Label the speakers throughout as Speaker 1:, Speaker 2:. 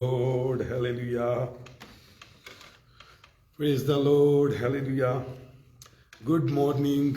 Speaker 1: Lord, hallelujah. Praise the Lord, hallelujah. Good morning.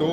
Speaker 1: 2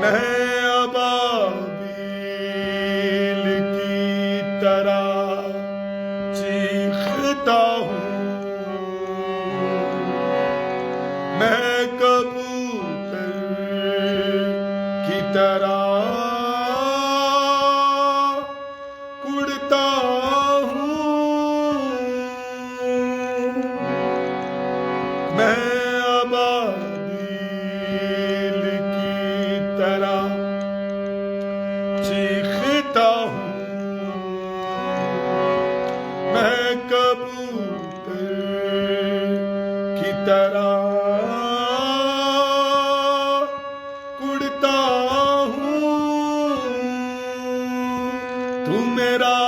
Speaker 1: میں ابابیل کی طرح چیختا ہوں، میں کبوتر کی طرح اڑتا ہوں، میں ابابیل کی طرح چیختا ہوں، میں کبوتر کی طرح اڑتا ہوں، تو میرا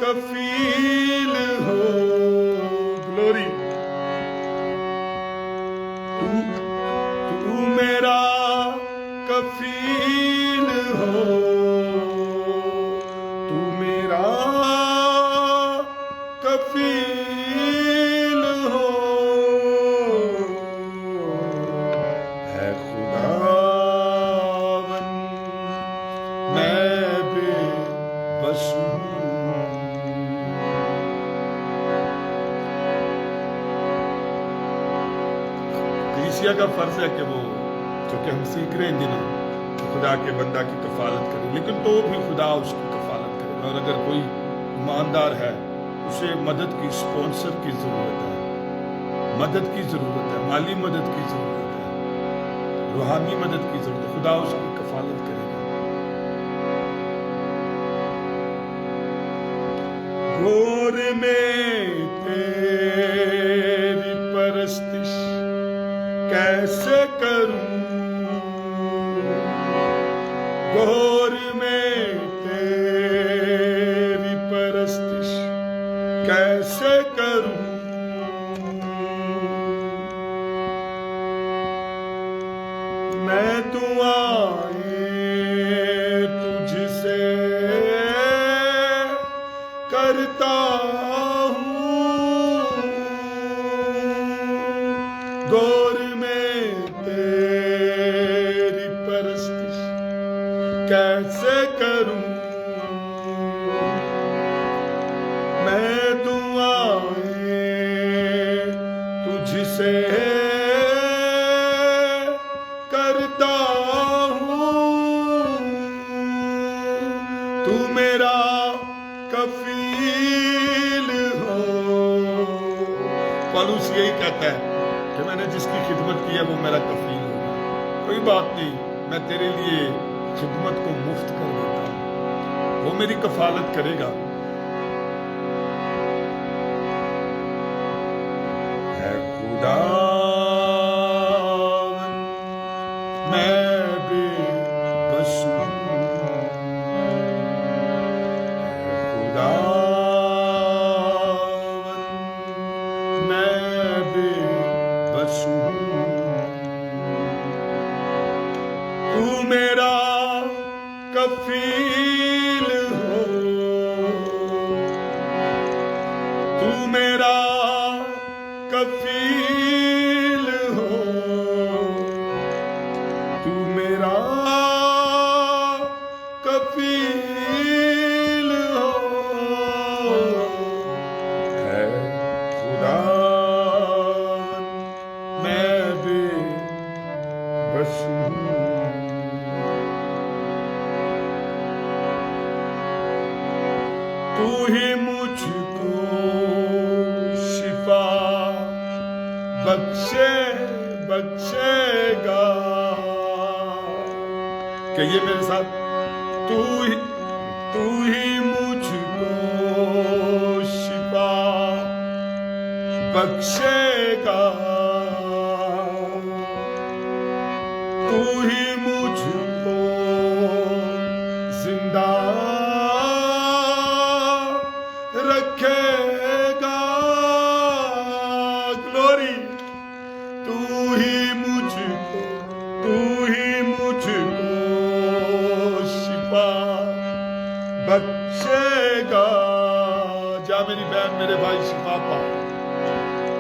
Speaker 1: کفیل ہو، گلوری، تو میرا کفیل ہو، تو میرا کفیل ہو، اے خداوند میں بے بس ہوں۔ کلیسیا کا فرض ہے کہ وہ، چونکہ ہم سیکھ رہے ہیں ان دنوں، خدا کے بندہ کی کفالت کرے، لیکن تو بھی خدا اس کی کفالت کرے گا۔ اور اگر کوئی ایماندار ہے، اسے مدد کی، اسپانسر کی ضرورت ہے، مدد کی ضرورت ہے، مالی مدد کی ضرورت ہے، روحانی مدد کی ضرورت ہے، خدا اس کی کفالت کرے گا۔ غور میں تیری پرستش کیسے کروں، غور میں تیری پرستش کیسے کروں، میں دعائیں تجھ سے کرتا ہوں، غور میں تیری پرستش کیسے کروں، میں دعائیں تجھ سے کرتا ہوں، تو میرا کفیل ہو۔ پالوس یہی کہتا ہے کہ میں نے جس کی خدمت کی ہے وہ میرا کفیل ہوگا۔ کوئی بات نہیں، میں تیرے لیے خدمت کو مفت کر دیتا ہوں، وہ میری کفالت کرے گا۔ اے خداوند میں بے بس ہوں، اے خداوند میں بے بس ہوں، تو میرا کفیل ہو، تو میرا کفیل ہو، تو میرا کفیل ہو، اے خداوند میں بے بس ہوں۔ تو ہی مجھ کو شفا بخشے گا، کہیے میرے ساتھ، تو ہی مجھ کو شفا بخشے گا، تو ہی مجھ کو زندہ رکھے گا، گلوری، تو ہی مجھ کو شفا بخشے گا۔ جا میری بہن میرے بھائی شفا پا،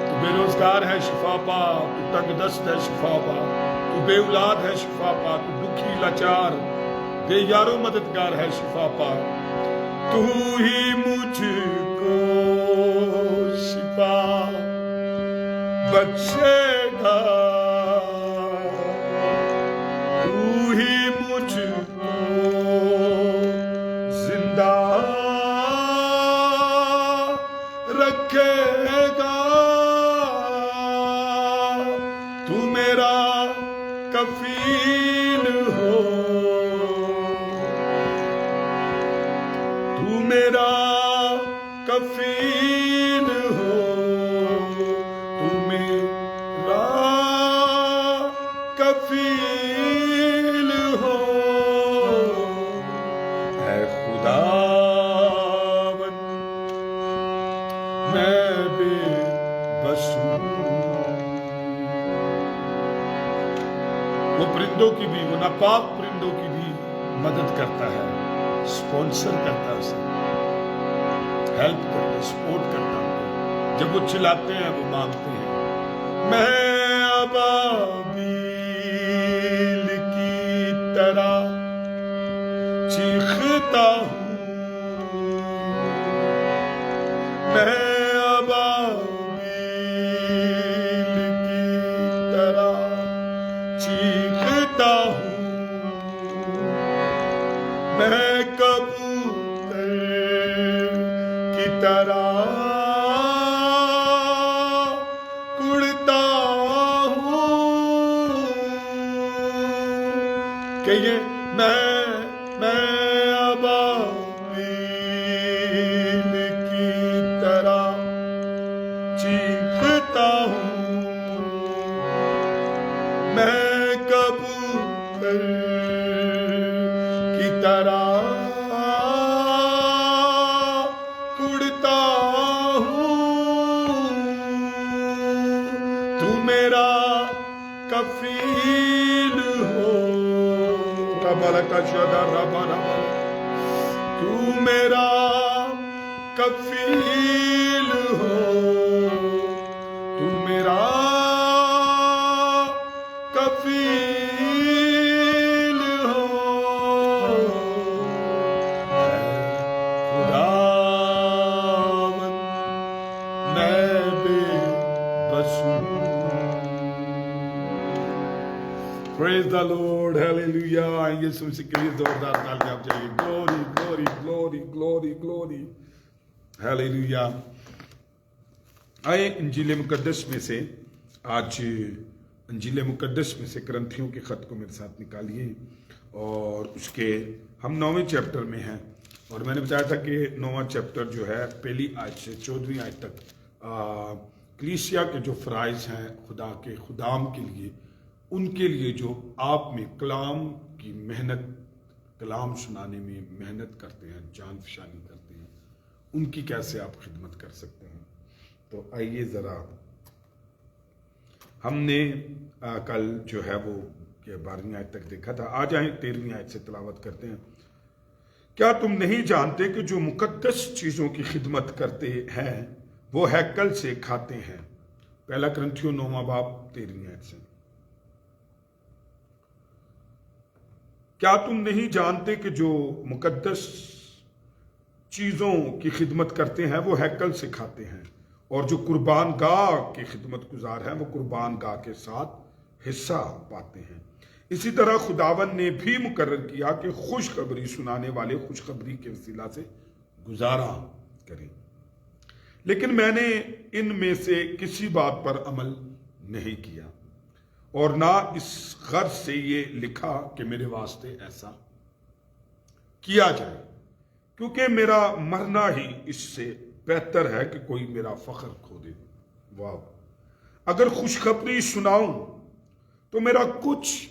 Speaker 1: تو بے روزگار ہے شفا پا، تو تنگ دست ہے شفا پا، تو بے اولاد ہے شفا پا، تو دکھی لاچار بے یارو مددگار ہے شفا پا، تو ہی مجھ کو شفا بخشے گا، تو ہی مجھ کو زندہ رکھے گا، تو میرا کفیل ہو، تو میرا کفیل ہو، تو میرا کفیل ہو، اے خداوند میں بے بس ہوں۔ وہ پرندوں کی بھی، وہ ناپاک پرندوں کی بھی مدد کرتا ہے، اسپانسر کرتا ہے، اسے ہیلپ کرتا ہے، سپورٹ کرتا ہے۔ جب وہ چلاتے ہیں وہ مانگتے ہیں۔ میں ابابیل کی طرح چیختا ہوں، میں ابابیل کی طرح چیختا ہوں، میں کبوتر کی طرح اڑتا ہوں، کہ یہ میں ابابیل کی طرح چیختا ہوں، میں کبوتر کی طرح اڑتا ہوں، تو میرا کفیل ہو، تو میرا کفیل ہو، تو میرا کفیل ہو، خداوند میں بے بس ہوں۔ Praise the Lord, hallelujah. یسوع مسیح کے لیے زوردار تالیاں چاہیے۔ Glory glory glory glory glory, hallelujah. آئے انجیل مقدس میں سے آج انجیل مقدس میں سے کرنتھیوں کے خط کو میرے ساتھ نکالیے، اور اس کے ہم 9ویں چیپٹر میں ہیں، اور میں نے بتایا تھا کہ 9واں چیپٹر جو ہے پہلی آیت سے 14ویں آیت تک کلیسیا کے جو فرائض ہیں خدا کے خدام کے لیے، ان کے لیے جو آپ میں کلام کی محنت، کلام سنانے میں محنت کرتے ہیں، جان فشانی کرتے ہیں، ان کی کیسے آپ خدمت کر سکتے ہیں۔ تو آئیے ذرا ہم نے کل جو ہے وہ 12ویں آیت تک دیکھا تھا، آج آئیں 13ویں آیت سے تلاوت کرتے ہیں۔ کیا تم نہیں جانتے کہ جو مقدس چیزوں کی خدمت کرتے ہیں وہ ہیکل سے کھاتے ہیں؟ پہلا کرنتھیوں 9واں باب 13ویں آیت سے۔ کیا تم نہیں جانتے کہ جو مقدس چیزوں کی خدمت کرتے ہیں وہ ہیکل سے کھاتے ہیں، اور جو قربان گاہ کی خدمت گزار ہیں وہ قربان گاہ کے ساتھ حصہ پاتے ہیں۔ اسی طرح خداوند نے بھی مقرر کیا کہ خوشخبری سنانے والے خوشخبری کے وسیلہ سے گزارا کریں، لیکن میں نے ان میں سے کسی بات پر عمل نہیں کیا، اور نہ اس غرض سے یہ لکھا کہ میرے واسطے ایسا کیا جائے، کیونکہ میرا مرنا ہی اس سے بہتر ہے کہ کوئی میرا فخر کھو دے۔ واہ! اگر خوشخبری سناؤں تو میرا کچھ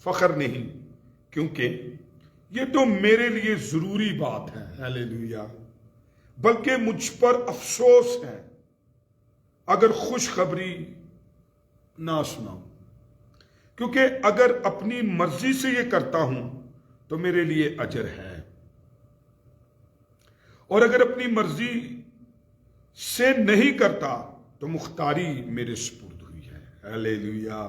Speaker 1: فخر نہیں، کیونکہ یہ تو میرے لیے ضروری بات ہے، ہاللیلویا، بلکہ مجھ پر افسوس ہے اگر خوشخبری نہ سناؤں، کیونکہ اگر اپنی مرضی سے یہ کرتا ہوں تو میرے لیے اجر ہے، اور اگر اپنی مرضی سے نہیں کرتا تو مختاری میرے سپرد ہوئی ہے، ہاللیلویا۔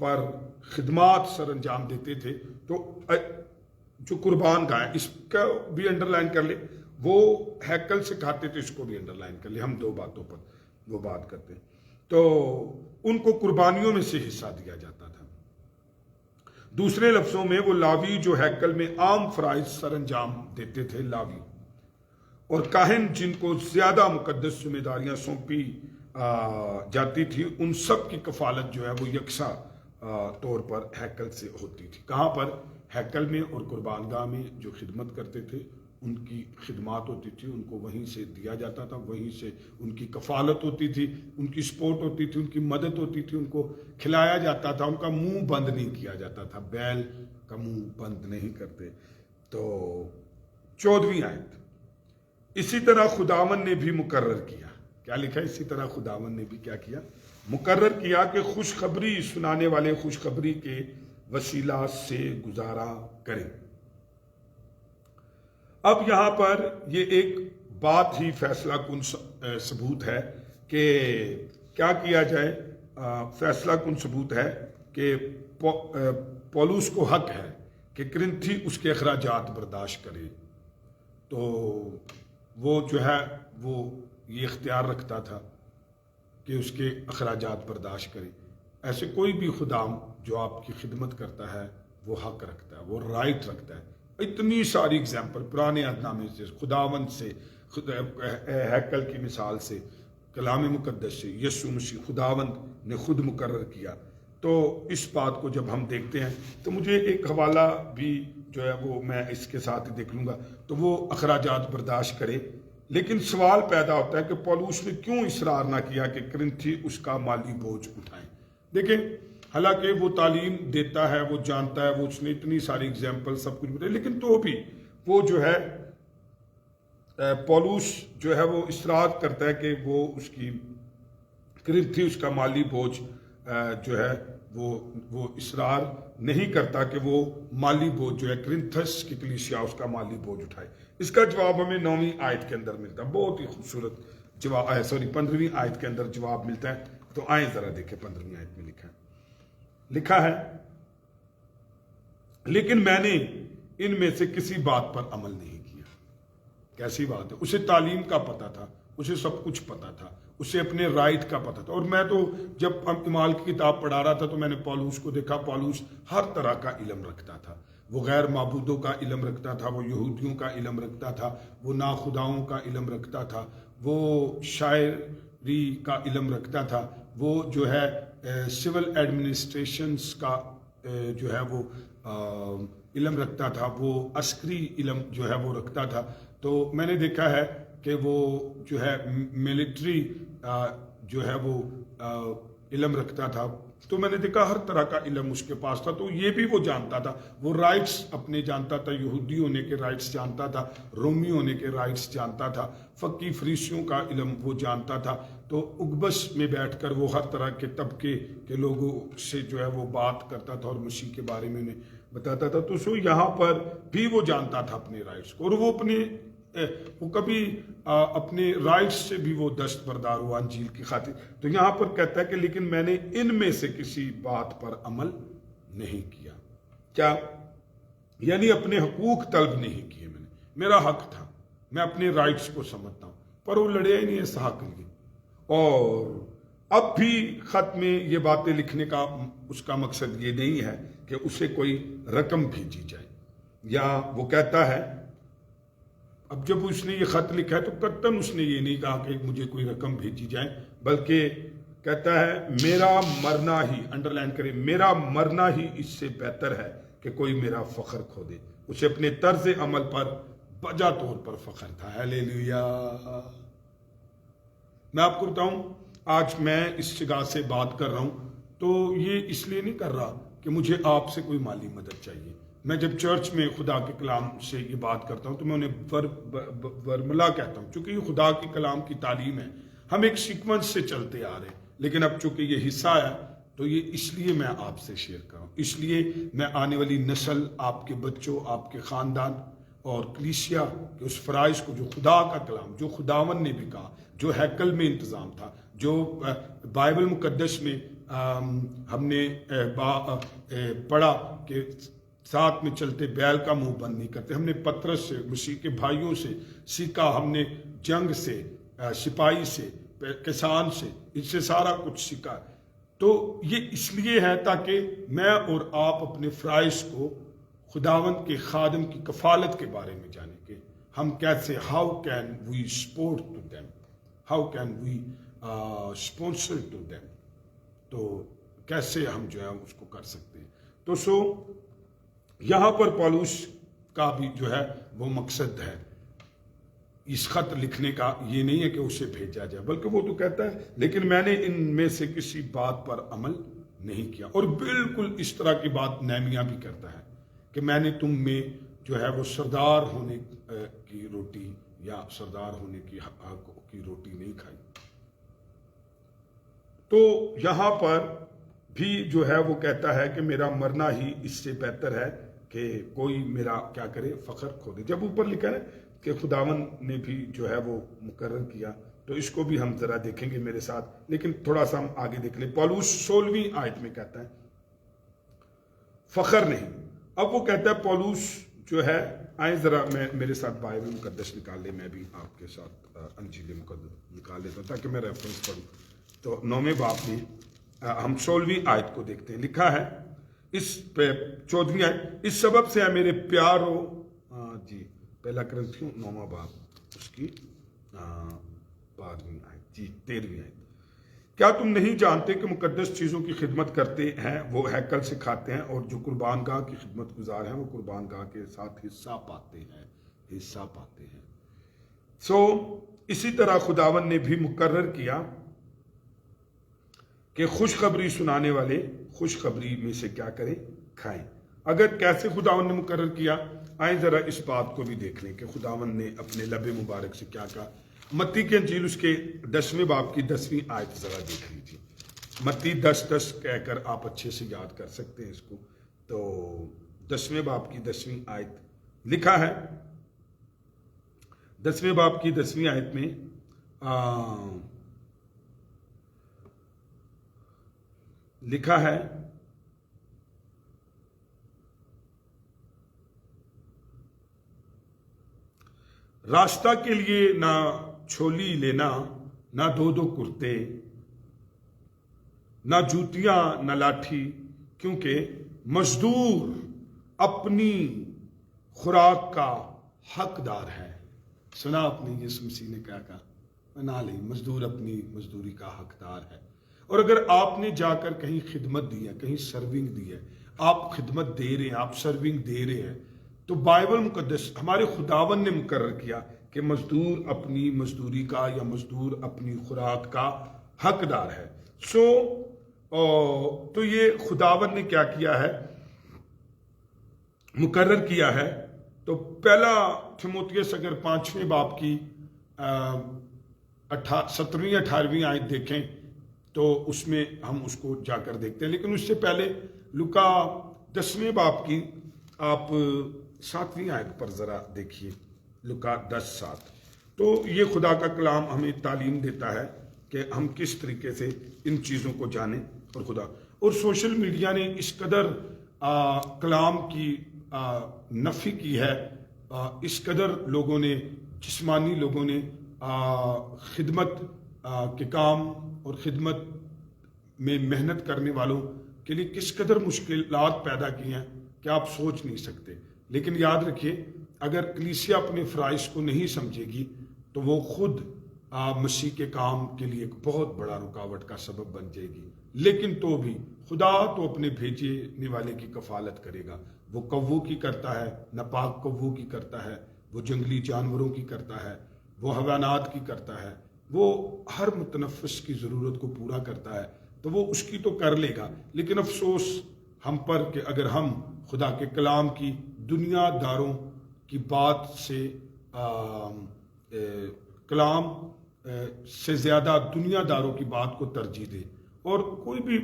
Speaker 1: پر خدمات سر انجام دیتے تھے. تو جو قربان گائے اس کا بھی انڈر لائن کر لے, وہ ہیکل سے کھاتے تھے, اس کو بھی انڈر لائن کر لے. ہم دو باتوں پر وہ بات کرتے ہیں. تو ان کو قربانیوں میں سے حصہ دیا جاتا تھا. دوسرے لفظوں میں وہ لاوی جو ہیکل میں عام فرائض سر انجام دیتے تھے, لاوی اور کاہن جن کو زیادہ مقدس ذمہ داریاں سونپی جاتی تھی, ان سب کی کفالت جو ہے وہ یکساں طور پر ہیکل سے ہوتی تھی. کہاں پر؟ ہیکل میں اور قربان گاہ میں جو خدمت کرتے تھے ان کی خدمات ہوتی تھی, ان کو وہیں سے دیا جاتا تھا, وہیں سے ان کی کفالت ہوتی تھی, ان کی سپورٹ ہوتی تھی, ان کی مدد ہوتی تھی, ان کو کھلایا جاتا تھا, ان کا منہ بند نہیں کیا جاتا تھا. بیل کا منہ بند نہیں کرتے. تو 14ویں آیت, اسی طرح خداوند نے بھی مقرر کیا. کیا لکھا ہے؟ اسی طرح خداوند نے بھی کیا کیا؟ مقرر کیا کہ خوشخبری سنانے والے خوشخبری کے وسیلہ سے گزارا کریں. اب یہاں پر یہ ایک بات ہی فیصلہ کن ثبوت ہے کہ کیا کیا جائے. فیصلہ کن ثبوت ہے کہ پولس کو حق ہے کہ کرنتھی اس کے اخراجات برداشت کرے. تو وہ جو ہے وہ یہ اختیار رکھتا تھا کہ اس کے اخراجات برداشت کرے. ایسے کوئی بھی خدام جو آپ کی خدمت کرتا ہے وہ حق رکھتا ہے, وہ رائٹ رکھتا ہے. اتنی ساری اگزامپل پرانے عہد نامے سے, خداوند سے, ہیکل کی مثال سے, کلام مقدس سے, یسوع مسیح خداوند نے خود مقرر کیا. تو اس بات کو جب ہم دیکھتے ہیں تو مجھے ایک حوالہ بھی جو ہے وہ میں اس کے ساتھ ہی دیکھ لوں گا. تو وہ اخراجات برداشت کرے. لیکن سوال پیدا ہوتا ہے کہ پولس نے کیوں اصرار نہ کیا کہ کرنتھی اس کا مالی بوجھ اٹھائیں. دیکھیں, حالانکہ وہ تعلیم دیتا ہے, وہ جانتا ہے, وہ اس نے اتنی ساری اگزامپل سب کچھ بتائی, لیکن تو بھی وہ جو ہے پولس جو ہے وہ اصرار کرتا ہے کہ وہ اس کی کرنتھی اس کا مالی بوجھ جو ہے وہ اصرار نہیں کرتا کہ وہ مالی بوجھ جو ہے کرنتھس کی کلیسیا اس کا مالی بوجھ اٹھائے. اس کا جواب ہمیں 9ویں آیت کے اندر ملتا ہے. بہت ہی خوبصورت جواب, 15ویں آیت کے اندر جواب ملتا ہے. تو آئیں ذرا دیکھیں 15ویں آیت میں لکھا ہے لیکن میں نے ان میں سے کسی بات پر عمل نہیں کیا. کیسی بات ہے؟ اسے تعلیم کا پتہ تھا, اسے سب کچھ پتہ تھا, اسے اپنے رائٹ کا پتہ تھا. اور میں تو جب اعمال کی کتاب پڑھا رہا تھا تو میں نے پولس کو دیکھا. پولس ہر طرح کا علم رکھتا تھا. وہ غیر معبودوں کا علم رکھتا تھا, وہ یہودیوں کا علم رکھتا تھا, وہ ناخداؤں کا علم رکھتا تھا, وہ شاعری کا علم رکھتا تھا, وہ جو ہے سول ایڈمنسٹریشنز کا جو ہے وہ علم رکھتا تھا, وہ عسکری علم جو ہے وہ رکھتا تھا. تو میں نے دیکھا ہے کہ وہ جو ہے ملٹری جو ہے وہ علم رکھتا تھا. تو میں نے دیکھا ہر طرح کا علم اس کے پاس تھا. تو یہ بھی وہ جانتا تھا, وہ رائٹس اپنے جانتا تھا, یہودی ہونے کے رائٹس جانتا تھا, رومی ہونے کے رائٹس جانتا تھا, فقی فریسیوں کا علم وہ جانتا تھا. تو اگبس میں بیٹھ کر وہ ہر طرح کے طبقے کے لوگوں سے جو ہے وہ بات کرتا تھا اور مسیح کے بارے میں انہیں بتاتا تھا. تو سو یہاں پر بھی وہ جانتا تھا اپنے رائٹس کو, اور وہ کبھی اپنے رائٹس سے بھی وہ دستبردار ہوا انجیل کی خاطر. تو یہاں پر کہتا ہے کہ لیکن میں نے ان میں سے کسی بات پر عمل نہیں کیا. کیا یعنی اپنے حقوق طلب نہیں کیے. میرا حق تھا, میں اپنے رائٹس کو سمجھتا ہوں, پر وہ لڑیا ہی نہیں اس حق کے لیے. اور اب بھی خط میں یہ باتیں لکھنے کا اس کا مقصد یہ نہیں ہے کہ اسے کوئی رقم بھیجی جائے, یا وہ کہتا ہے, اب جب اس نے یہ خط لکھا ہے تو قطعاً اس نے یہ نہیں کہا کہ مجھے کوئی رقم بھیجی جائے, بلکہ کہتا ہے میرا مرنا ہی, انڈرلائن کرے, میرا مرنا ہی اس سے بہتر ہے کہ کوئی میرا فخر کھو دے. اسے اپنے طرز عمل پر بجا طور پر فخر تھا. ہیلیلویا. میں آپ کو بتاؤں, آج میں اس جگہ سے بات کر رہا ہوں تو یہ اس لیے نہیں کر رہا کہ مجھے آپ سے کوئی مالی مدد چاہیے. میں جب چرچ میں خدا کے کلام سے یہ بات کرتا ہوں تو میں انہیں ورملا کہتا ہوں, چونکہ یہ خدا کے کلام کی تعلیم ہے. ہم ایک سیکوینس سے چلتے آ رہے ہیں, لیکن اب چونکہ یہ حصہ ہے تو یہ اس لیے میں آپ سے شیئر کر رہا ہوں. اس لیے میں آنے والی نسل, آپ کے بچوں, آپ کے خاندان اور کلیسیا کے اس فرائض کو, جو خدا کا کلام, جو خداوند نے بھی کہا, جو ہیکل میں انتظام تھا, جو بائبل مقدس میں ہم نے پڑھا کہ ساتھ میں چلتے بیل کا منہ بند نہیں کرتے. ہم نے پطرس سے، مسیح کے بھائیوں سے سیکھا. ہم نے جنگ سے، سپاہی سے، کسان سے، اس سے سارا کچھ سیکھا. تو یہ اس لیے ہے تاکہ میں اور آپ اپنے فرائض کو خداوند کے خادم کی کفالت کے بارے میں جانیں کہ ہم کیسے، how can we support to them, how can we sponsor to them, تو کیسے ہم جو ہے اس کو کر سکتے ہیں. تو یہاں پر پولس کا بھی جو ہے وہ مقصد ہے اس خط لکھنے کا، یہ نہیں ہے کہ اسے بھیجا جائے، بلکہ وہ تو کہتا ہے لیکن میں نے ان میں سے کسی بات پر عمل نہیں کیا. اور بالکل اس طرح کی بات نہمیہ بھی کرتا ہے کہ میں نے تم میں جو ہے وہ سردار ہونے کی روٹی یا سردار ہونے کی حق کی روٹی نہیں کھائی. تو یہاں پر بھی جو ہے وہ کہتا ہے کہ میرا مرنا ہی اس سے بہتر ہے کہ کوئی میرا کیا کرے، فخر کھو دے. جب اوپر لکھا ہے کہ خداوند نے بھی جو ہے وہ مقرر کیا، تو اس کو بھی ہم ذرا دیکھیں گے میرے ساتھ، لیکن تھوڑا سا ہم آگے دیکھ لیں. پولس 16ویں آیت میں کہتا ہے فخر نہیں. اب وہ کہتا ہے پولس جو ہے، آئیں ذرا میں میرے ساتھ بائبل مقدس نکال لیں، میں بھی آپ کے ساتھ انجیل مقدس نکال لیتا ہوں تاکہ میں ریفرنس پڑھوں. تو 9ویں باب میں ہم 16ویں آیت کو دیکھتے ہیں. لکھا ہے اس پہ 14ویں آیت، اس سبب سے ہے میرے پیارو، جی پہلا کرنتھیوں 9واں باب اس کی 12ویں آیت، جی 13ویں آیت. کیا تم نہیں جانتے کہ مقدس چیزوں کی خدمت کرتے ہیں وہ ہیکل سے کھاتے ہیں، اور جو قربان گاہ کی خدمت گزار ہیں وہ قربان گاہ کے ساتھ حصہ پاتے ہیں. اسی طرح خداوند نے بھی مقرر کیا کہ خوشخبری سنانے والے خوشخبری میں سے کیا کریں، کھائیں. اگر کیسے خداوند نے مقرر کیا، آئیں ذرا اس بات کو بھی دیکھ لیں کہ خداوند نے اپنے لب مبارک سے کیا کہا. متی کے انجیل اس کے 10ویں باب کی 10ویں آیت ذرا دیکھ لیجیے. متی 10:10 کہہ کر آپ اچھے سے یاد کر سکتے ہیں اس کو. تو 10ویں باب کی 10ویں آیت لکھا ہے، 10ویں باب کی 10ویں آیت میں لکھا ہے راستہ کے لیے نہ چھولی لینا، نہ دو کرتے، نہ جوتیاں، نہ لاٹھی، کیونکہ مزدور اپنی خوراک کا حقدار ہے. سنا آپ نے یسوع مسیح نے کیا کہا؟ نہ لیں، مزدور اپنی مزدوری کا حقدار ہے. اور اگر آپ نے جا کر کہیں خدمت دی ہے، کہیں سرونگ دی ہے، آپ خدمت دے رہے ہیں، آپ سرونگ دے رہے ہیں، تو بائبل مقدس ہمارے خداوند نے مقرر کیا کہ مزدور اپنی مزدوری کا یا مزدور اپنی خوراک کا حقدار ہے. تو یہ خداوند نے کیا کیا ہے، مقرر کیا ہے. تو پہلا تیموتھیوس اگر 5ویں باب کی 17ویں 18ویں آیت دیکھیں تو اس میں ہم اس کو جا کر دیکھتے ہیں. لیکن اس سے پہلے لوکا 10ویں باب کی آپ 7ویں آیت پر ذرا دیکھیے. لوکا 10:7. تو یہ خدا کا کلام ہمیں تعلیم دیتا ہے کہ ہم کس طریقے سے ان چیزوں کو جانیں. اور خدا اور سوشل میڈیا نے اس قدر کلام کی نفی کی ہے، اس قدر لوگوں نے، جسمانی لوگوں نے خدمت کے کام اور خدمت میں محنت کرنے والوں کے لیے کس قدر مشکلات پیدا کی ہیں کہ آپ سوچ نہیں سکتے. لیکن یاد رکھیے، اگر کلیسیا اپنے فرائض کو نہیں سمجھے گی تو وہ خود مسیح کے کام کے لیے ایک بہت بڑا رکاوٹ کا سبب بن جائے گی. لیکن تو بھی خدا تو اپنے بھیجنے والے کی کفالت کرے گا. وہ کووں کی کرتا ہے، ناپاک کووں کی کرتا ہے، وہ جنگلی جانوروں کی کرتا ہے، وہ حیوانات کی کرتا ہے، وہ ہر متنفس کی ضرورت کو پورا کرتا ہے. تو وہ اس کی تو کر لے گا. لیکن افسوس ہم پر کہ اگر ہم خدا کے کلام کی دنیا داروں کی بات سے کلام سے زیادہ دنیا داروں کی بات کو ترجیح دے، اور کوئی بھی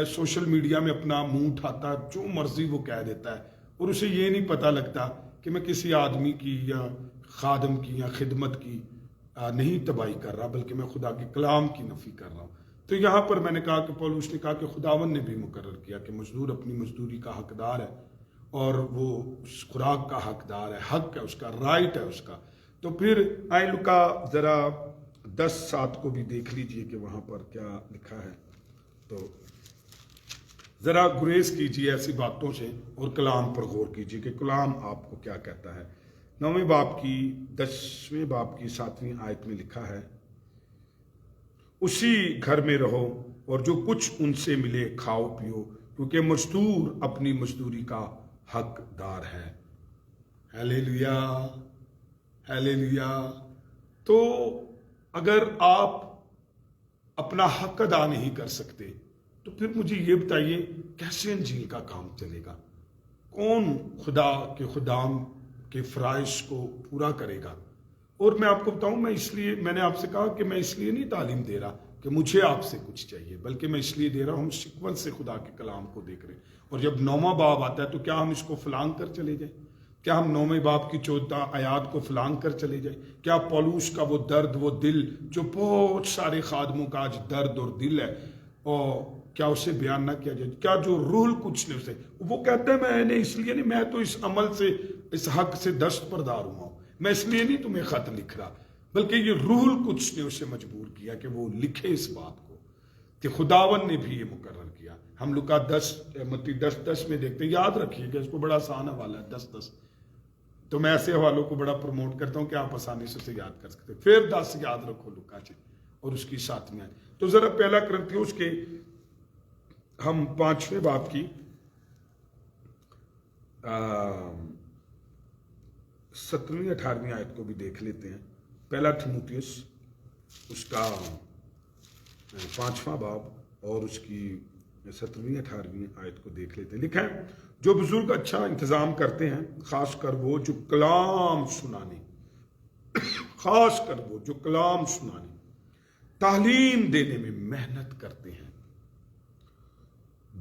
Speaker 1: سوشل میڈیا میں اپنا منہ اٹھاتا، جو مرضی وہ کہہ دیتا ہے، اور اسے یہ نہیں پتہ لگتا کہ میں کسی آدمی کی یا خادم کی یا خدمت کی نہیں تباہی کر رہا، بلکہ میں خدا کے کلام کی نفی کر رہا ہوں. تو یہاں پر میں نے کہا کہ پولس نے کہا کہ خداوند نے بھی مقرر کیا کہ مزدور اپنی مزدوری کا حقدار ہے اور وہ اس خوراک کا حقدار ہے، حق ہے اس کا، رائٹ ہے اس کا۔ تو پھر آئے لوکا ذرا 10:7 کو بھی دیکھ لیجئے کہ وہاں پر کیا لکھا ہے، تو ذرا گریز کیجئے ایسی باتوں سے اور کلام پر غور کیجئے کہ کلام آپ کو کیا کہتا ہے۔ 9ویں باب کی 10ویں باب کی 7ویں آیت میں لکھا ہے، اسی گھر میں رہو اور جو کچھ ان سے ملے کھاؤ پیو، کیونکہ مزدور اپنی مزدوری کا حقدار ہے۔ Hallelujah, hallelujah. تو اگر آپ اپنا حق ادا نہیں کر سکتے تو پھر مجھے یہ بتائیے کیسے انجیل کا کام چلے گا؟ کون خدا کے خدام کے فرائض کو پورا کرے گا؟ اور میں آپ کو بتاؤں، میں نے آپ سے کہا کہ میں اس لیے نہیں تعلیم دے رہا کہ مجھے آپ سے کچھ چاہیے، بلکہ میں اس لیے دے رہا ہوں ہم شکوت سے خدا کے کلام کو دیکھ رہے ہیں۔ اور جب 9واں باب آتا ہے تو کیا ہم اس کو فلانگ کر چلے جائیں؟ کیا ہم 9ویں باب کی 14 آیات کو فلانگ کر چلے جائیں؟ کیا پولس کا وہ درد، وہ دل جو بہت سارے خادموں کا آج درد اور دل ہے، اور کیا اسے بیان نہ کیا جائے؟ کیا جو روح القدس نے اسے، وہ کہتا ہے میں نے اس لیے نہیں، میں تو اس عمل سے، اس حق سے دستبردار ہوا ہوں، میں اس لیے نہیں تمہیں خط لکھ رہا، بلکہ یہ روح القدس نے اسے مجبور کیا کہ وہ لکھے اس بات کو، کہ خداوند نے بھی یہ مقرر کیا۔ ہم لوکا 10:10 میں دیکھتے ہیں، یاد رکھیے کہ اس کو بڑا آسان حوالہ ہے 10:10، تو میں ایسے حوالوں کو بڑا پروموٹ کرتا ہوں کہ آپ آسانی سے اسے یاد کر سکتے ہیں۔ پھر 10 یاد رکھو لوکا سے اور اس کی 7ویں آیت۔ تو ذرا پہلا کرنتھیوس کے ہم 5ویں باب کی 17ویں 18ویں آیت کو بھی دیکھ لیتے ہیں۔ پہلا تیموتھیوس اس کا 5واں باب اور اس کی 17ویں 18ویں آیت کو دیکھ لیتے ہیں۔ لکھا ہے، جو بزرگ اچھا انتظام کرتے ہیں، خاص کر وہ جو کلام سنانے، خاص کر وہ جو کلام سنانے، تعلیم دینے میں محنت کرتے ہیں،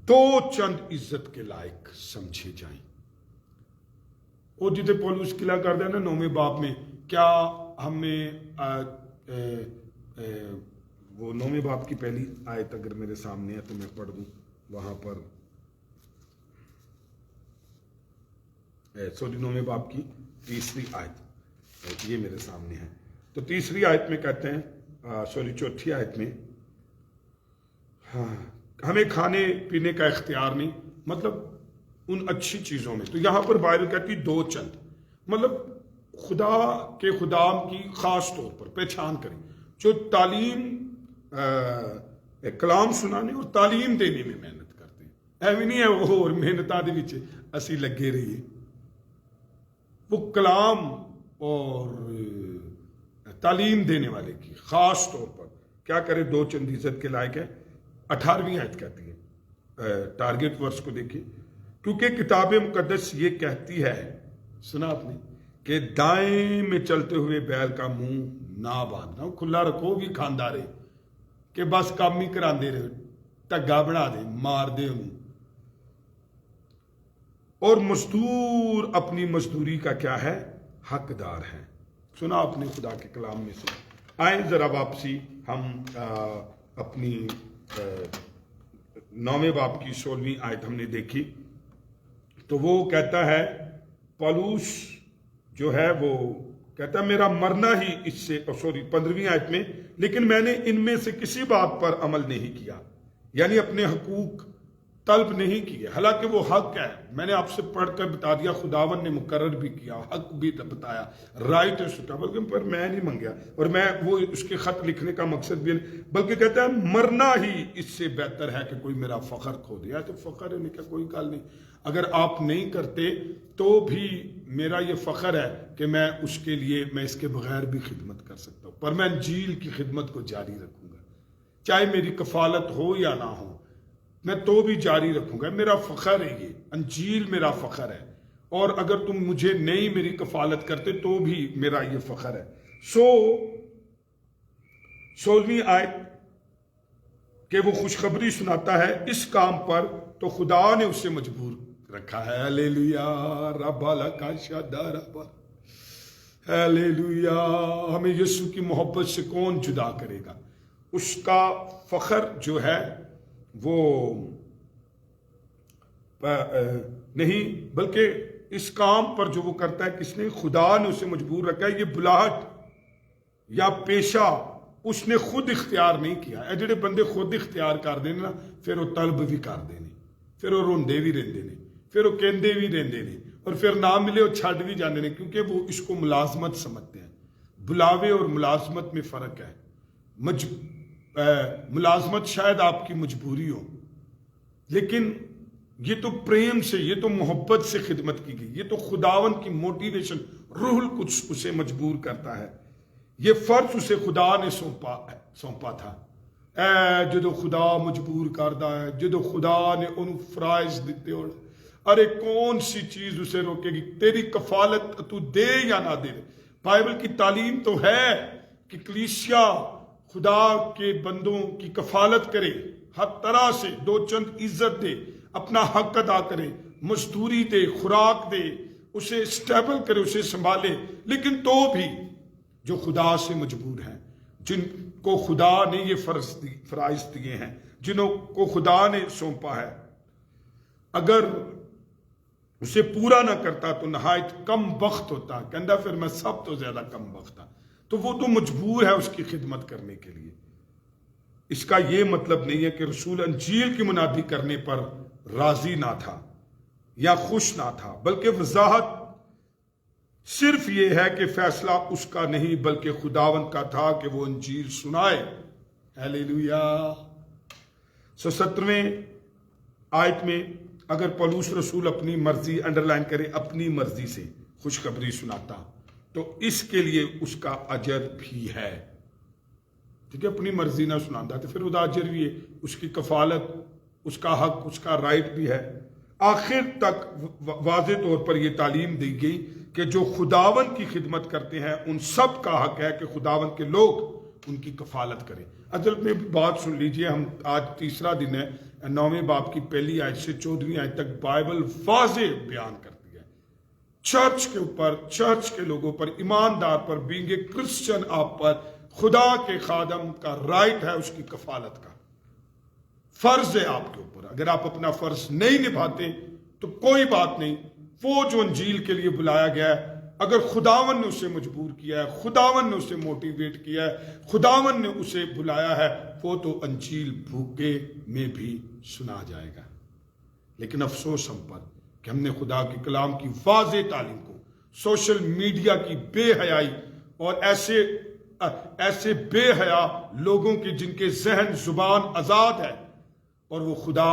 Speaker 1: دو چند عزت کے لائق سمجھے جائیں۔ اور جتنے پولس قلعہ کر دیا نا 9ویں باب میں، کیا ہمیں وہ 9ویں باب کی پہلی آیت اگر میرے سامنے ہے تو میں پڑھ دوں، وہاں پر 9ویں باب کی 3 آیت یہ میرے سامنے ہے۔ تو 3 آیت میں کہتے ہیں، 4 آیت میں، ہمیں کھانے پینے کا اختیار نہیں، مطلب ان اچھی چیزوں میں۔ تو یہاں پر بائبل کہتی 2 چند، مطلب خدا کے خدام کی خاص طور پر پہچان کریں، جو تعلیم، کلام سنانے اور تعلیم دینے میں محنت کرتے ہیں۔ ایویں نہیں ہے وہ اور محنتاں دے وچ اسی لگے رہیے، وہ کلام اور تعلیم دینے والے کی خاص طور پر کیا کرے، 2 چند عزت کے لائق ہے۔ 18ویں آیت کہتی ہے، ٹارگٹ ورس کو دیکھیے، کیونکہ کتاب مقدس یہ کہتی ہے، سنا آپ نے، کہ دائیں میں چلتے ہوئے بیل کا منہ نہ باندھنا، کھلا رکھو بھی کھاندا رہے، کہ بس کام ہی کراندے رہے، ٹگا بنا دے، مار دے انہوں۔ اور مزدور اپنی مزدوری کا کیا ہے، حقدار ہے۔ سنا آپ نے خدا کے کلام میں سے۔ آئیں ذرا واپسی ہم اپنی 9ویں باب کی 16ویں آیت ہم نے دیکھی، تو وہ کہتا ہے، پولس جو ہے وہ کہتا ہے میرا مرنا ہی اس سے، 15ویں آیت میں، لیکن میں نے ان میں سے کسی بات پر عمل نہیں کیا، یعنی اپنے حقوق طلب نہیں کیے، حالانکہ وہ حق ہے۔ میں نے آپ سے پڑھ کر بتا دیا، خداوند نے مقرر بھی کیا، حق بھی بتایا، رائٹ ہے، بلکہ پر میں نہیں منگیا، اور میں وہ اس کے خط لکھنے کا مقصد بھی نہیں، بلکہ کہتا ہے مرنا ہی اس سے بہتر ہے کہ کوئی میرا فخر کھو دیا۔ تو فخر ہے کہ کوئی گل نہیں، اگر آپ نہیں کرتے تو بھی میرا یہ فخر ہے کہ میں اس کے لیے، میں اس کے بغیر بھی خدمت کر سکتا ہوں، پر میں انجیل کی خدمت کو جاری رکھوں گا، چاہے میری کفالت ہو یا نہ ہو، میں تو بھی جاری رکھوں گا۔ میرا فخر ہے، یہ انجیل میرا فخر ہے، اور اگر تم مجھے نہیں میری کفالت کرتے تو بھی میرا یہ فخر ہے۔ 16ویں آیت کہ وہ خوشخبری سناتا ہے اس کام پر، تو خدا نے اسے مجبور رکھا ہے۔ ہیلیلویا، رب لکا شدا رب، ہیلیلویا۔ ہمیں یسوع کی محبت سے کون جدا کرے گا؟ اس کا فخر جو ہے وہ نہیں، بلکہ اس کام پر جو وہ کرتا ہے کس نے؟ خدا نے اسے مجبور رکھا ہے۔ یہ بلاہٹ یا پیشہ اس نے خود اختیار نہیں کیا۔ اے جڑے بندے خود اختیار کر دینے نا، پھر وہ طلب بھی کر دینے، پھر وہ روندے بھی رہندے نے، پھر وہ کہندے بھی رہندے نے، اور پھر نہ ملے وہ چھڈ بھی جاندے نے، کیونکہ وہ اس کو ملازمت سمجھتے ہیں۔ بلاوے اور ملازمت میں فرق ہے۔ ملازمت شاید آپ کی مجبوری ہو، لیکن یہ تو پریم سے، یہ تو محبت سے خدمت کی گئی، یہ تو خداون کی موٹیویشن، روح القدس اسے مجبور کرتا ہے۔ یہ فرض اسے خدا نے سونپا تھا۔ اے جدو خدا مجبور کردا ہے، جدو خدا نے انہوں فرائض دیتے ہو، ارے کون سی چیز اسے روکے گی؟ تیری کفالت تو دے یا نہ دے۔ بائبل کی تعلیم تو ہے کہ کلیسیا خدا کے بندوں کی کفالت کرے، ہر طرح سے دو چند عزت دے، اپنا حق ادا کرے، مزدوری دے، خوراک دے، اسے اسٹیبل کرے، اسے سنبھالے۔ لیکن تو بھی جو خدا سے مجبور ہیں، جن کو خدا نے یہ فرائض دیے ہیں، جنہوں کو خدا نے سونپا ہے، اگر اسے پورا نہ کرتا تو نہایت کم بخت ہوتا۔ کہندا پھر میں سب تو زیادہ کم بخت ہاں۔ تو وہ تو مجبور ہے اس کی خدمت کرنے کے لیے۔ اس کا یہ مطلب نہیں ہے کہ رسول انجیل کی منادی کرنے پر راضی نہ تھا یا خوش نہ تھا، بلکہ وضاحت صرف یہ ہے کہ فیصلہ اس کا نہیں بلکہ خداوند کا تھا کہ وہ انجیل سنائے۔ ہیلیلویا۔ 17ویں آیت میں اگر پولس رسول اپنی مرضی، انڈرلائن کرے، اپنی مرضی سے خوشخبری سناتا تو اس کے لیے اس کا اجر بھی ہے۔ ٹھیک ہے، اپنی مرضی نہ سناتا تو پھر وہ اجر بھی ہے، اس کی کفالت، اس کا حق، اس کا رائٹ بھی ہے۔ آخر تک واضح طور پر یہ تعلیم دی گئی کہ جو خداوند کی خدمت کرتے ہیں ان سب کا حق ہے کہ خداوند کے لوگ ان کی کفالت کریں۔ اصل میں بات سن لیجئے، ہم آج تیسرا دن ہے، 9ویں باب کی پہلی آیت سے 14ویں آیت تک بائبل واضح بیان کرتی ہے چرچ کے اوپر، چرچ کے لوگوں پر، ایماندار پر، بینگ اے کرسچن آپ پر خدا کے خادم کا رائٹ ہے اس کی کفالت کا، فرض ہے آپ کے اوپر۔ اگر آپ اپنا فرض نہیں نبھاتے تو کوئی بات نہیں، وہ جو انجیل کے لیے بلایا گیا ہے، اگر خداون نے اسے مجبور کیا ہے، خداون نے اسے موٹیویٹ کیا ہے، خداون نے اسے بلایا ہے، وہ تو انجیل بھوکے میں بھی سنا جائے گا۔ لیکن افسوس ہم پر کہ ہم نے خدا کے کلام کی واضح تعلیم کو سوشل میڈیا کی بے حیائی اور ایسے بے حیا لوگوں کے جن کے ذہن زبان آزاد ہے اور وہ خدا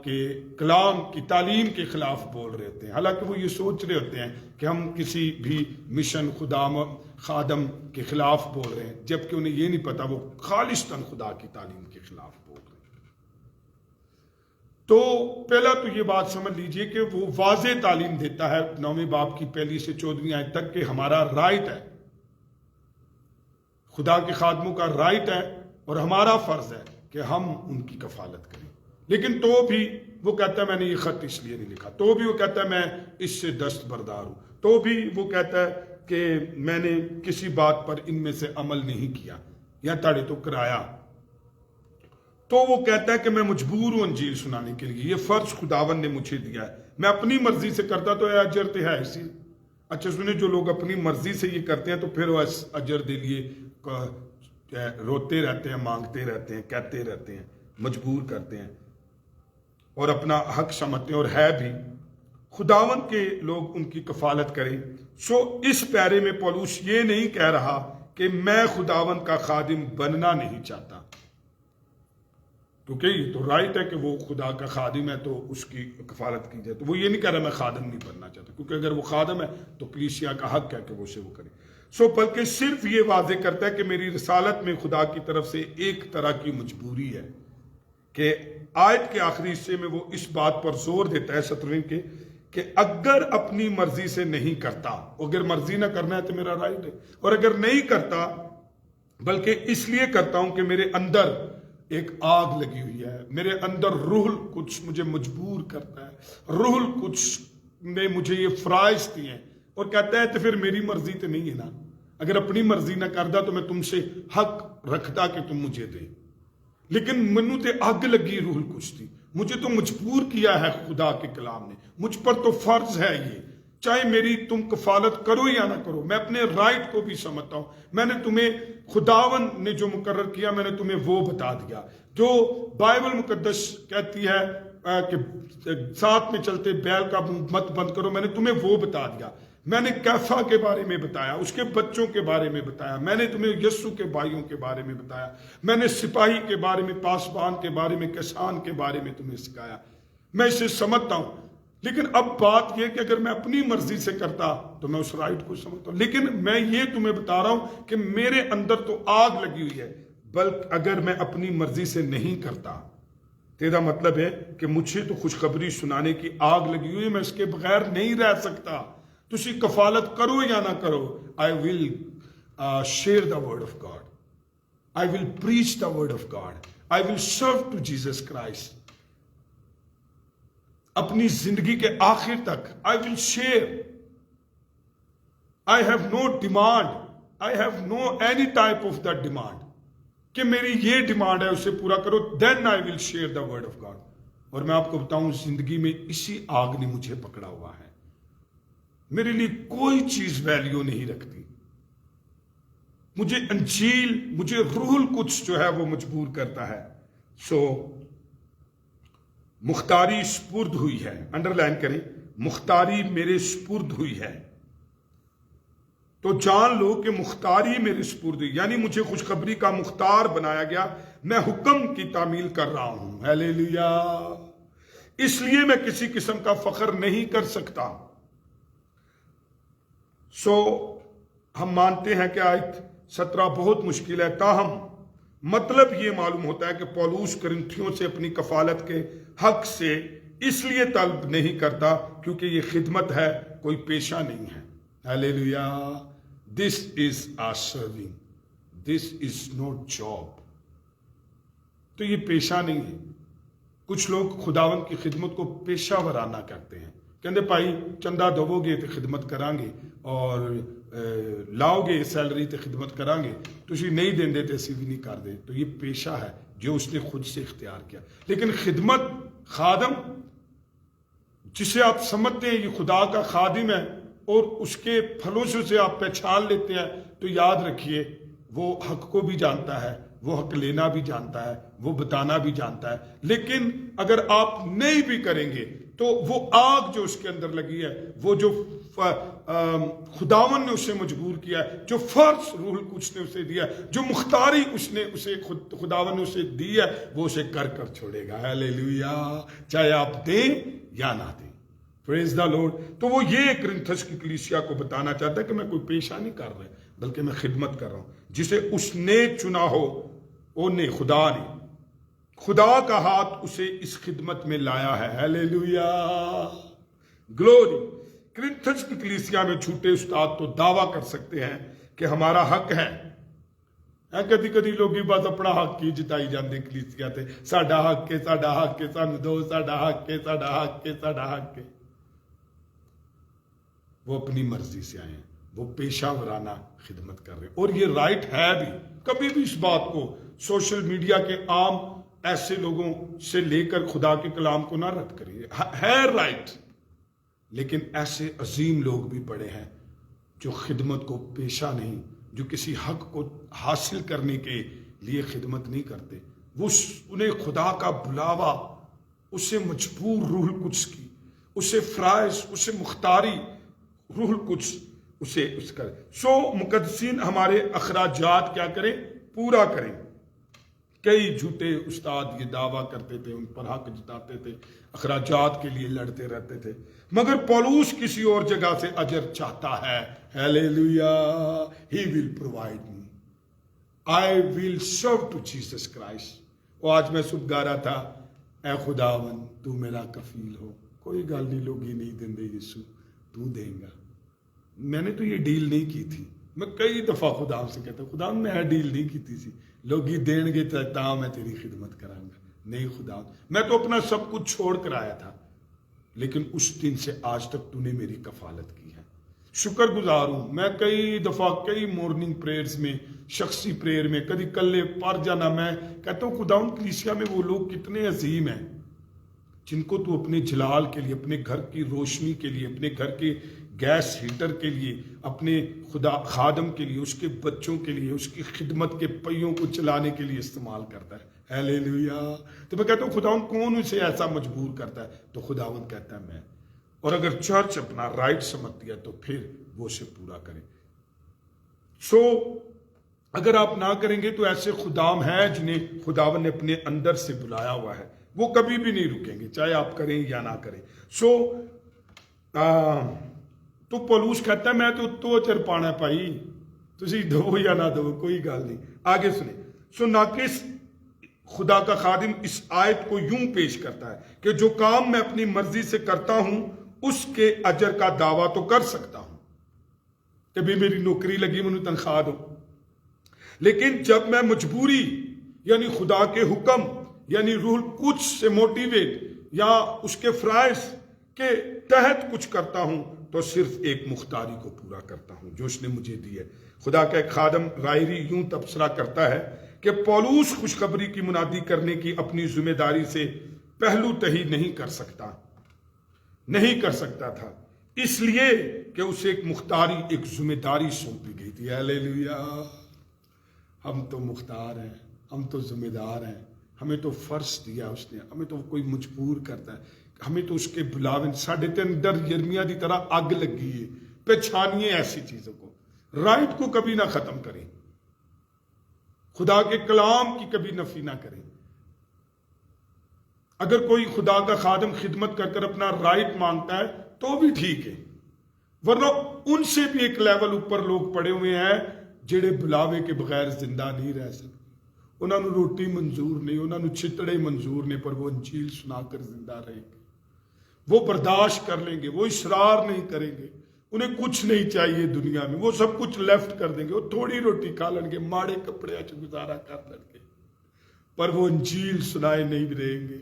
Speaker 1: کے کلام کی تعلیم کے خلاف بول رہے ہوتے ہیں، حالانکہ وہ یہ سوچ رہے ہوتے ہیں کہ ہم کسی بھی مشن خادم کے خلاف بول رہے ہیں، جبکہ انہیں یہ نہیں پتا وہ خالصتاً خدا کی تعلیم کے خلاف بول رہے ہیں۔ تو پہلا تو یہ بات سمجھ لیجئے کہ وہ واضح تعلیم دیتا ہے 9ویں باب کی پہلی سے 14ویں آیت تک کہ ہمارا رائٹ ہے، خدا کے خادموں کا رائٹ ہے اور ہمارا فرض ہے کہ ہم ان کی کفالت کریں۔ لیکن تو بھی وہ کہتا ہے میں نے یہ خط اس لیے نہیں لکھا، تو بھی وہ کہتا ہے میں اس سے دستبردار ہوں، تو بھی وہ کہتا ہے کہ میں نے کسی بات پر ان میں سے عمل نہیں کیا یا تاڑے تو کرایا، تو وہ کہتا ہے کہ میں مجبور ہوں انجیل سنانے کے لیے، یہ فرض خداون نے مجھے دیا ہے، میں اپنی مرضی سے کرتا تو اجر تو ہے اسی۔ اچھا سنیں، جو لوگ اپنی مرضی سے یہ کرتے ہیں تو پھر وہ اجر دے لیے روتے رہتے ہیں، مانگتے رہتے ہیں، کہتے رہتے ہیں، مجبور کرتے ہیں اور اپنا حق سمجھتے ہیں، اور ہے بھی۔ خداوند کے لوگ ان کی کفالت کریں۔ سو اس پیرے میں پولس یہ نہیں کہہ رہا کہ میں خداوند کا خادم بننا نہیں چاہتا، کیونکہ یہ تو رائٹ ہے کہ وہ خدا کا خادم ہے تو اس کی کفالت کی جائے، تو وہ یہ نہیں کہہ رہا میں خادم نہیں بننا چاہتا، کیونکہ اگر وہ خادم ہے تو کلیسیا کا حق ہے کہ وہ اسے وہ کرے۔ بلکہ صرف یہ واضح کرتا ہے کہ میری رسالت میں خدا کی طرف سے ایک طرح کی مجبوری ہے، کہ آیت کے آخری حصے میں وہ اس بات پر زور دیتا ہے 17ویں کے کہ اگر اپنی مرضی سے نہیں کرتا، اگر مرضی نہ کرنا ہے تو میرا رائٹ ہے، اور اگر نہیں کرتا بلکہ اس لیے کرتا ہوں کہ میرے اندر ایک آگ لگی ہوئی ہے، میرے اندر روح القدس مجھے مجبور کرتا ہے، روح القدس نے مجھے یہ فرائض دیے ہیں، اور کہتا ہے تو پھر میری مرضی تو نہیں ہے نا، اگر اپنی مرضی نہ کرتا تو میں تم سے حق رکھتا کہ تم مجھے دے، لیکن منو تے اگ لگی روح القدس دی، مجھے تو مجبور کیا ہے خدا کے کلام نے، مجھ پر تو فرض ہے یہ، چاہے میری تم کفالت کرو یا نہ کرو، میں اپنے رائٹ کو بھی سمجھتا ہوں، میں نے تمہیں خداون نے جو مقرر کیا میں نے تمہیں وہ بتا دیا، جو بائبل مقدس کہتی ہے کہ ساتھ میں چلتے بیل کا منہ مت بند کرو، میں نے تمہیں وہ بتا دیا، میں نے کیفا کے بارے میں بتایا، اس کے بچوں کے بارے میں بتایا، میں نے تمہیں یسوع کے بھائیوں کے بارے میں بتایا، میں نے سپاہی کے بارے میں، پاسبان کے بارے میں، کسان کے بارے میں تمہیں سکھایا، میں اسے سمجھتا ہوں، لیکن اب بات یہ کہ اگر میں اپنی مرضی سے کرتا تو میں اس رائٹ کو سمجھتا ہوں، لیکن میں یہ تمہیں بتا رہا ہوں کہ میرے اندر تو آگ لگی ہوئی ہے، بلکہ اگر میں اپنی مرضی سے نہیں کرتا، تیرا مطلب ہے کہ مجھے تو خوشخبری سنانے کی آگ لگی ہوئی ہے، میں اس کے بغیر نہیں رہ سکتا، تسی کفالت کرو یا نہ کرو، I will share the word of God, I will preach the word of God, I will serve to Jesus Christ. اپنی زندگی کے آخر تک I will share. I have no demand, I have no any type of that demand کہ میری یہ demand ہے اسے پورا کرو, then I will share the word of God. اور میں آپ کو بتاؤں زندگی میں اسی آگ نے مجھے پکڑا ہوا ہے, میرے لیے کوئی چیز ویلیو نہیں رکھتی, مجھے انجیل, مجھے روح القدس جو ہے وہ مجبور کرتا ہے. مختاری سپرد ہوئی ہے, انڈر لائن کریں, مختاری میرے سپرد ہوئی ہے, تو جان لو کہ مختاری میرے سپرد ہوئی, یعنی مجھے خوشخبری کا مختار بنایا گیا, میں حکم کی تعمیل کر رہا ہوں. ہیلیلویا. اس لیے میں کسی قسم کا فخر نہیں کر سکتا. ہم مانتے ہیں کہ آیت 17 بہت مشکل ہے, تاہم مطلب یہ معلوم ہوتا ہے کہ پولوس کرنتھیوں سے اپنی کفالت کے حق سے اس لیے طلب نہیں کرتا کیونکہ یہ خدمت ہے, کوئی پیشہ نہیں ہے. Hallelujah. This is our serving. This is not job. تو یہ پیشہ نہیں ہے. کچھ لوگ خداوند کی خدمت کو پیشہ ورانہ کرتے ہیں, کہندے بھائی چندہ دو گے تو خدمت کران گے, اور لاؤ گے سیلری تو خدمت کران گے, تسی نہیں دیں دے تو اسی بھی نہیں کر دے. تو یہ پیشہ ہے جو اس نے خود سے اختیار کیا. لیکن خدمت, خادم جسے آپ سمجھتے ہیں یہ خدا کا خادم ہے اور اس کے پھلوں سے آپ پہچان لیتے ہیں, تو یاد رکھیے وہ حق کو بھی جانتا ہے, وہ حق لینا بھی جانتا ہے, وہ بتانا بھی جانتا ہے. لیکن اگر آپ نہیں بھی کریں گے تو وہ آگ جو اس کے اندر لگی ہے, وہ جو خداون نے اسے مجبور کیا ہے, جو فرض روح القدس نے اسے دیا ہے, جو مختاری اس نے اسے خداون نے اسے دی ہے, وہ اسے کر کر چھوڑے گا. ہیلیلویا. چاہے آپ دیں یا نہ دیں. پریز دا لارڈ. تو وہ یہ کرنتھس کی کلیسیا کو بتانا چاہتا ہے کہ میں کوئی پیشہ نہیں کر رہا, بلکہ میں خدمت کر رہا ہوں. جسے اس نے چنا ہو, وہ نے, خدا نے, خدا کا ہاتھ اسے اس خدمت میں لایا ہے. ہیلیلویا. گلوری. کرنتھس کی کلیسیا میں جھوٹے استاد تو دعویٰ کر سکتے ہیں کہ ہمارا حق ہے. کدی کدی لوگ بس اپنا حق کی جتائی جاندے کلیسیا تے, ساڈا حق ہے, ساڈا حق ہے, سانو دو, ساڈا حق ہے, ساڈا حق ہے, ساڈا حق ہے. وہ اپنی مرضی سے آئے ہیں, وہ پیشہ ورانہ خدمت کر رہے ہیں, اور یہ رائٹ ہے بھی. کبھی بھی اس بات کو سوشل میڈیا کے عام ایسے لوگوں سے لے کر خدا کے کلام کو نہ رد کریے, ہے رائٹ. لیکن ایسے عظیم لوگ بھی پڑے ہیں جو خدمت کو پیشہ نہیں, جو کسی حق کو حاصل کرنے کے لیے خدمت نہیں کرتے. وہ انہیں خدا کا بلاوا, اسے مجبور روح القدس کی, اسے فرائض, اسے مختاری روح القدس اسے اس کرے. مقدسین ہمارے اخراجات کیا کریں, پورا کریں. کئی جھوٹے استاد یہ دعویٰ کرتے تھے, ان پر حق جتاتے تھے, اخراجات کے لیے لڑتے رہتے تھے, مگر پولوس کسی اور جگہ سے اجر چاہتا ہے. Hallelujah. He will provide me. I will serve to Jesus Christ. وہ آج میں صبح گا رہا تھا, اے خداون تو میرا کفیل ہو, کوئی گل نہیں, لوگ ہی نہیں دیں دے, یسوع تو دیں گا. میں نے تو یہ ڈیل نہیں کی تھی. میں کئی دفعہ خدا سے کہتا ہوں, خدا میں ڈیل نہیں کی تھی, لوگ ہی دیں گے تا میں تیری خدمت کراں گا. نہیں خدا, میں تو اپنا سب کچھ چھوڑ کر آیا تھا, لیکن اس دن سے آج تک تو نے میری کفالت کی ہے. شکر گزار ہوں میں کئی دفعہ کئی مارننگ پریئرز میں شخصی پریئر میں کدی کلے پر جانا میں کہتا ہوں خداوند کلیسیا میں وہ لوگ کتنے عظیم ہیں جن کو تو اپنے جلال کے لیے اپنے گھر کی روشنی کے لیے اپنے گھر کے گیس ہیٹر کے لیے اپنے خدا خادم کے لیے اس کے بچوں کے لیے اس کی خدمت کے پہیوں کو چلانے کے لیے استعمال کرتا ہے ہیلیلویا تو میں کہتا ہوں خداوند کون اسے ایسا مجبور کرتا ہے تو خداوند کہتا ہے میں اور اگر چرچ اپنا رائٹ سمجھتی ہے تو پھر وہ اسے پورا کرے اگر آپ نہ کریں گے تو ایسے خدام ہیں جنہیں خداوند نے اپنے اندر سے بلایا ہوا ہے وہ کبھی بھی نہیں رکیں گے چاہے آپ کریں یا نہ کریں تو پولوس کہتا ہے میں تو چر پانا پائی تسی دو یا نہ دو کوئی گل نہیں آگے سنیں ناقص خدا کا خادم اس آیت کو یوں پیش کرتا ہے کہ جو کام میں اپنی مرضی سے کرتا ہوں اس کے اجر کا دعویٰ تو کر سکتا ہوں کہ بھی میری نوکری لگی مجھے تنخواہ دو لیکن جب میں مجبوری یعنی خدا کے حکم یعنی روح القدس سے موٹیویٹ یا اس کے فرائض کے تحت کچھ کرتا ہوں تو صرف ایک مختاری کو پورا کرتا ہوں جو اس نے مجھے دی ہے خدا کا ایک خادم رائری یوں تبصرہ کرتا ہے کہ پولوس خوشخبری کی منادی کرنے کی اپنی ذمہ داری سے پہلو تہی نہیں کر سکتا تھا اس لیے کہ اسے ایک مختاری ایک ذمہ داری سونپی گئی تھی ہیلیلویا ہم تو مختار ہیں ہم تو ذمہ دار ہیں ہمیں تو فرض دیا اس نے ہمیں تو کوئی مجبور کرتا ہے ہمیں تو اس کے بلاوے ساڈے تے اندر یرمیا دی طرح اگ لگی ہے پہچانیے ایسی چیزوں کو رائٹ کو کبھی نہ ختم کریں خدا کے کلام کی کبھی نفی نہ کریں اگر کوئی خدا کا خادم خدمت کر کر اپنا رائٹ مانگتا ہے تو بھی ٹھیک ہے ورنہ ان سے بھی ایک لیول اوپر لوگ پڑے ہوئے ہیں جڑے بلاوے کے بغیر زندہ نہیں رہ سکتے انہوں نے روٹی منظور نہیں انہوں نے چھتڑے منظور نہیں پر وہ انجیل سنا کر زندہ رہیں گے وہ برداشت کر لیں گے وہ اصرار نہیں کریں گے انہیں کچھ نہیں چاہیے دنیا میں وہ سب کچھ لیفٹ کر دیں گے وہ تھوڑی روٹی کھا لیں گے ماڑے کپڑے اچھ گزارا کر لیں گے پر وہ انجیل سنائے نہیں رہیں گے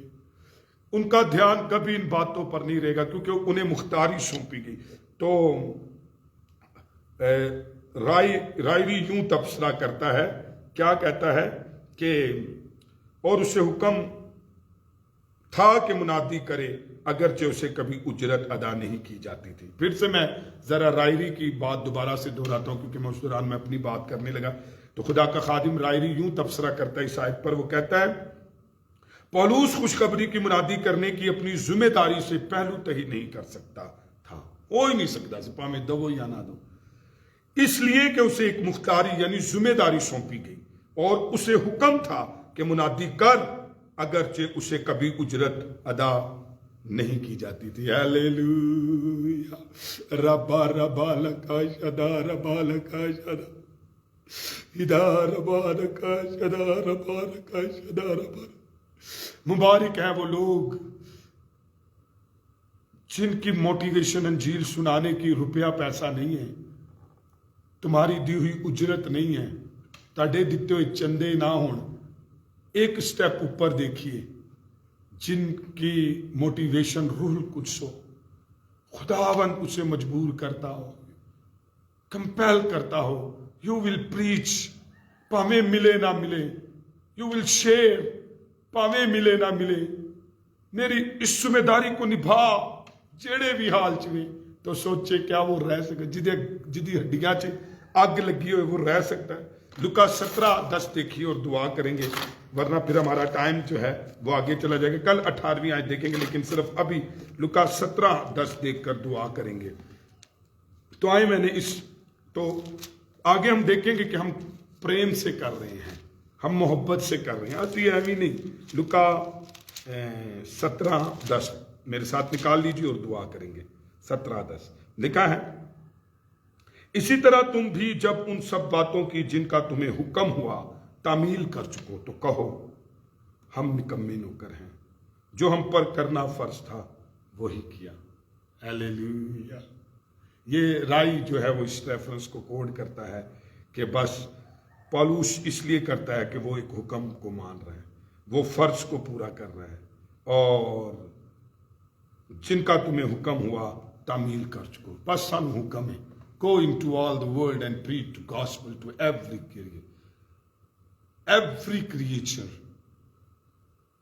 Speaker 1: ان کا دھیان کبھی ان باتوں پر نہیں رہے گا کیونکہ انہیں مختاری سونپی گئی تو رائری یوں تبصرہ کرتا ہے کیا کہتا ہے کہ اور اسے حکم تھا کہ منادی کرے اگرچہ اسے کبھی اجرت ادا نہیں کی جاتی تھی پھر سے میں ذرا رائری کی بات دوبارہ سے دہراتا ہوں کیونکہ میں اس دوران میں اپنی بات کرنے لگا تو خدا کا خادم رائری یوں تبصرہ کرتا ہے اس آیت پر وہ کہتا ہے پولوس خوشخبری کی منادی کرنے کی اپنی ذمہ داری سے پہلو تہی نہیں کر سکتا تھا ہو ہی نہیں سکتا سپاہ میں دو یا نہ دو اس لیے کہ اسے ایک مختاری یعنی ذمہ داری سونپی گئی اور اسے حکم تھا کہ منادی کر اگرچہ اسے کبھی اجرت ادا نہیں کی جاتی تھی ہیلیلویا ربا ربا لکا شدا ربا لکا شدا ہدا ربا لکا شدا ربا لکا شدا ربا مبارک ہیں وہ لوگ جن کی موٹیویشن انجیل سنانے کی روپیہ پیسہ نہیں ہے تمہاری دی ہوئی اجرت نہیں ہے تاڑے دیتے ہوئے چندے نہ ہون ایک سٹیپ اوپر دیکھیے جن کی موٹیویشن روح القدس ہو خداوند اسے مجبور کرتا ہو کمپیل کرتا ہو یو ول پریچ پاویں ملے نہ ملے یو ول شیئر پاویں ملے نہ ملے میری اس ذمہ داری کو نبھا جیڑے بھی حال چویں تو سوچے کیا وہ رہ سکے جدی ہڈیاں چ اگ لگی ہوئے وہ رہ سکتا ہے لکا 17:10 دیکھیے اور دعا کریں گے ورنہ پھر ہمارا ٹائم جو ہے وہ آگے چلا جائے گا کل 18ویں آیت دیکھیں گے لیکن صرف ابھی لکا 17:10 دیکھ کر دعا کریں گے تو آئے میں نے تو آگے ہم دیکھیں گے کہ ہم پریم سے کر رہے ہیں ہم محبت سے کر رہے ہیں اسی اہمی نہیں لکا 17:10 میرے ساتھ نکال لیجیے اور دعا کریں گے 17:10 لکھا ہے اسی طرح تم بھی جب ان سب باتوں کی جن کا تمہیں حکم ہوا تعمیل کر چکو تو کہو ہم نکمے نوکر ہیں جو ہم پر کرنا فرض تھا وہی کیا ہیلیلویا یہ رائی جو ہے وہ اس ریفرنس کو کوڈ کرتا ہے کہ بس پولوس اس لیے کرتا ہے کہ وہ ایک حکم کو مان رہا ہے وہ فرض کو پورا کر رہا ہے اور جن کا تمہیں حکم ہوا تعمیل کر چکو بس سانو حکم ہے Go into all the world and preach the gospel to every creature.